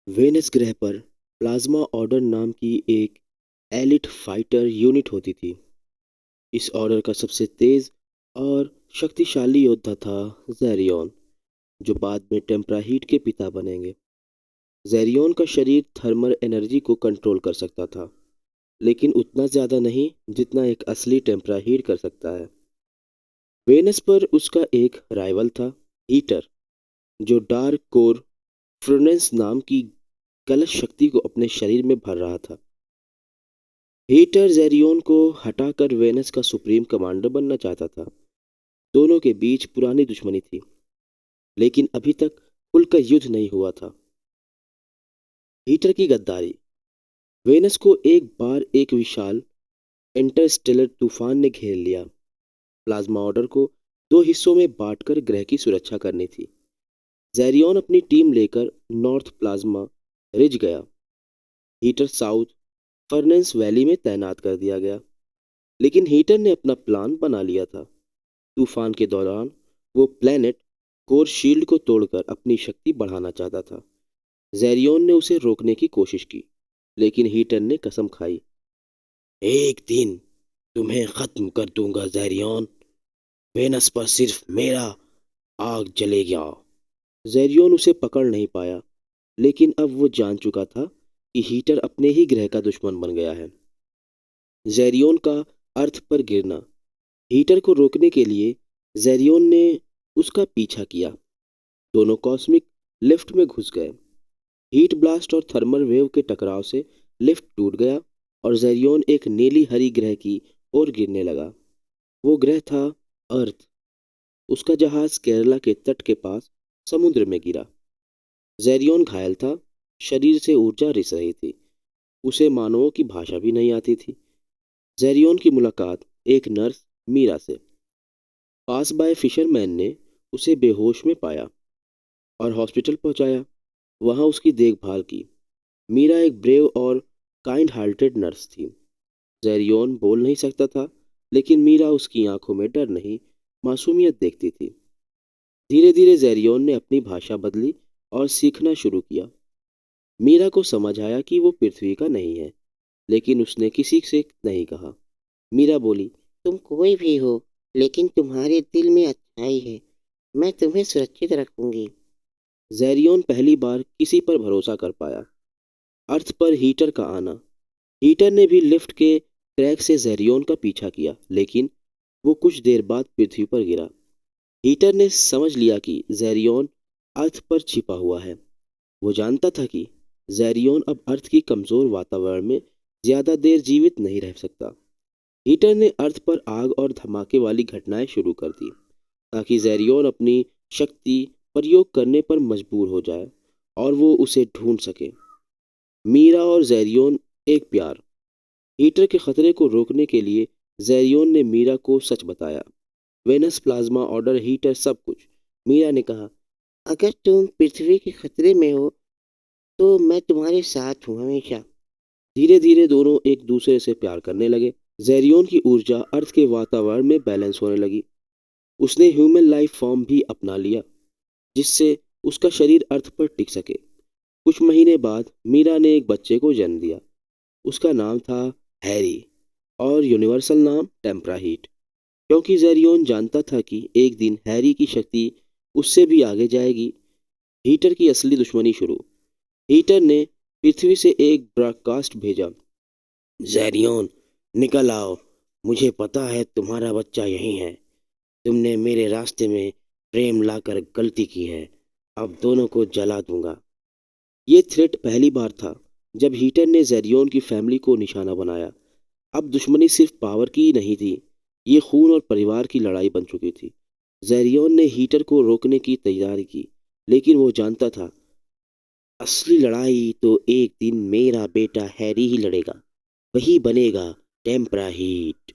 Venus ग्रह पर plasma order नाम की एक एलिट फाइटर यूनिट होती थी। इस ऑर्डर का सबसे तेज और शक्तिशाली योद्धा था ज़ेरियोन, जो बाद में टेम्पराहीट के पिता बनेंगे। ज़ेरियोन का शरीर थर्मल एनर्जी को कंट्रोल कर सकता था, लेकिन उतना ज़्यादा नहीं जितना एक असली टेम्पराहीट कर सकता है। वेनस पर उसका एक राइवल था, हीटर, जो डार्क कोर फ्रोनेंस नाम की गलत शक्ति को अपने शरीर में भर रहा था। हीटर जेरियोन को हटाकर वेनस का सुप्रीम कमांडर बनना चाहता था। दोनों के बीच पुरानी दुश्मनी थी, लेकिन अभी तक खुलकर युद्ध नहीं हुआ था। हीटर की गद्दारी। वेनस को एक बार एक विशाल इंटरस्टेलर तूफान ने घेर लिया। प्लाज्मा ऑर्डर को दो हिस्सों में बांटकर ग्रह की सुरक्षा करनी थी। जेरियोन अपनी टीम लेकर नॉर्थ प्लाज्मा रिज गया। हीटर साउथ फर्नेंस वैली में तैनात कर दिया गया। लेकिन हीटर ने अपना प्लान बना लिया था। तूफान के दौरान वो प्लेनेट कोर शील्ड को तोड़कर अपनी शक्ति बढ़ाना चाहता था। ज़ेरियोन ने उसे रोकने की कोशिश की, लेकिन हीटर ने कसम खाई, एक दिन तुम्हें खत्म कर दूंगा ज़ेरियोन। वेनस पर सिर्फ मेरा आग जलेगा। ज़ेरियोन उसे पकड़ नहीं पाया, लेकिन अब वो जान चुका था कि हीटर अपने ही ग्रह का दुश्मन बन गया है। ज़ेरियोन का अर्थ पर गिरना। हीटर को रोकने के लिए ज़ेरियोन ने उसका पीछा किया। दोनों कॉस्मिक लिफ्ट में घुस गए। हीट ब्लास्ट और थर्मल वेव के टकराव से लिफ्ट टूट गया और ज़ेरियोन एक नीली हरी ग्रह की ओर गिरने लगा। वो ग्रह था अर्थ। उसका जहाज केरला के तट के पास समुद्र में गिरा। ज़ेरियोन घायल था, शरीर से ऊर्जा रिस रही थी। उसे मानवों की भाषा भी नहीं आती थी। ज़ेरियोन की मुलाकात एक नर्स मीरा से। पास बाय फिशरमैन ने उसे बेहोश में पाया और हॉस्पिटल पहुंचाया। वहां उसकी देखभाल की। मीरा एक ब्रेव और काइंड हार्टेड नर्स थी। ज़ेरियोन बोल नहीं सकता था, लेकिन मीरा उसकी आंखों में डर नहीं, मासूमियत देखती थी। धीरे धीरे ज़ेरियोन ने अपनी भाषा बदली और सीखना शुरू किया। मीरा को समझ आया कि वो पृथ्वी का नहीं है, लेकिन उसने किसी से नहीं कहा। मीरा बोली, तुम कोई भी हो, लेकिन तुम्हारे दिल में अच्छाई है। मैं तुम्हें सुरक्षित रखूंगी। ज़ेरियोन पहली बार किसी पर भरोसा कर पाया। अर्थ पर हीटर का आना। हीटर ने भी लिफ्ट के क्रैक से ज़ेरियोन का पीछा किया, लेकिन वो कुछ देर बाद पृथ्वी पर गिरा। हीटर ने समझ लिया कि ज़ेरियोन अर्थ पर छिपा हुआ है। वो जानता था कि ज़ेरियोन अब अर्थ की कमज़ोर वातावरण में ज़्यादा देर जीवित नहीं रह सकता। हीटर ने अर्थ पर आग और धमाके वाली घटनाएं शुरू कर दी, ताकि ज़ेरियोन अपनी शक्ति प्रयोग करने पर मजबूर हो जाए और वो उसे ढूंढ सके। मीरा और ज़ेरियोन एक प्यार। हीटर के खतरे को रोकने के लिए ज़ेरियोन ने मीरा को सच बताया। वेनस प्लाज्मा ऑर्डर हीटर सब कुछ। मीरा ने कहा, अगर तुम पृथ्वी के खतरे में हो, तो मैं तुम्हारे साथ हूँ हमेशा। धीरे धीरे दोनों एक दूसरे से प्यार करने लगे। ज़ेरियोन की ऊर्जा अर्थ के वातावरण में बैलेंस होने लगी। उसने ह्यूमन लाइफ फॉर्म भी अपना लिया, जिससे उसका शरीर अर्थ पर टिक सके। कुछ महीने बाद मीरा ने एक बच्चे को जन्म दिया। उसका नाम था हैरी, और यूनिवर्सल नाम टेम्पराहीट, क्योंकि ज़ेरियोन जानता था कि एक दिन हैरी की शक्ति उससे भी आगे जाएगी। हीटर की असली दुश्मनी शुरू। हीटर ने पृथ्वी से एक ब्रॉडकास्ट भेजा, ज़ेरियोन निकल आओ, मुझे पता है तुम्हारा बच्चा यहीं है। तुमने मेरे रास्ते में प्रेम लाकर गलती की है। अब दोनों को जला दूंगा। ये थ्रेट पहली बार था जब हीटर ने ज़ेरियोन की फैमिली को निशाना बनाया। अब दुश्मनी सिर्फ पावर की ही नहीं थी, ये खून और परिवार की लड़ाई बन चुकी थी। ज़ेरियोन ने हीटर को रोकने की तैयारी की, लेकिन वो जानता था असली लड़ाई तो एक दिन मेरा बेटा हैरी ही लड़ेगा। वही बनेगा टेम्परा हीट।